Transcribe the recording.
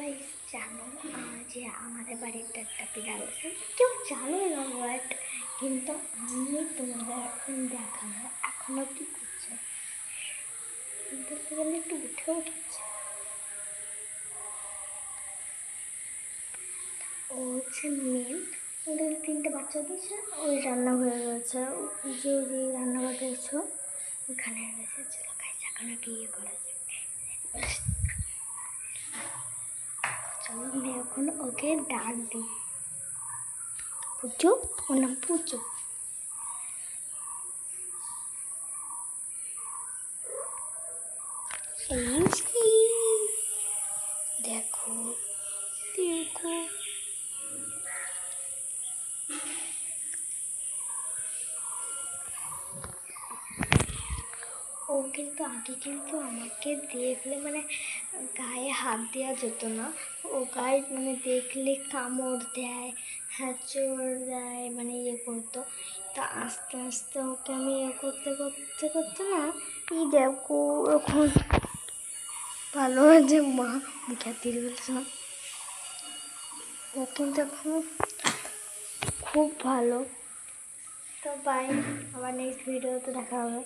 Guys জানো যে আমাদের বাড়িতে একটা বিড়াল আছে, কেউ জানে না বাট কিন্তু আমি তোমাদের দেখাবো এখনো কি করছে। বলতে গেলে একটু উঠে উঠেছে। ও হচ্ছে মেন, ওদের 3টে বাচ্চা দিয়েছে। ওই রান্না হয়ে গেছে, যে রান্নাঘর দেখছো ওখানে রয়েছে। চলো গাইস এখন কি ইয়ে করা যায়। চলো আমি এখন ওকে ডাক দিই। পুচু, ওর নাম পুচু। দেখো দেখো, ও কিন্তু আগে কিন্তু আমাকে দেখলে মানে গায়ে হাত দেওয়া যেত না। ও গায়ে মানে দেখলে কামড় দেয়, হ্যাঁ চোর দেয়, মানে ইয়ে করতো। তা আস্তে আস্তে ওকে আমি ইয়ে করতে করতে করতে না, এই দেখো এখন ভালো যে মা মুখে দিয়ে বলছে না, ও কিন্তু এখন খুব ভালো। তো বাই, আবার নেক্সট ভিডিওতে দেখা হবে।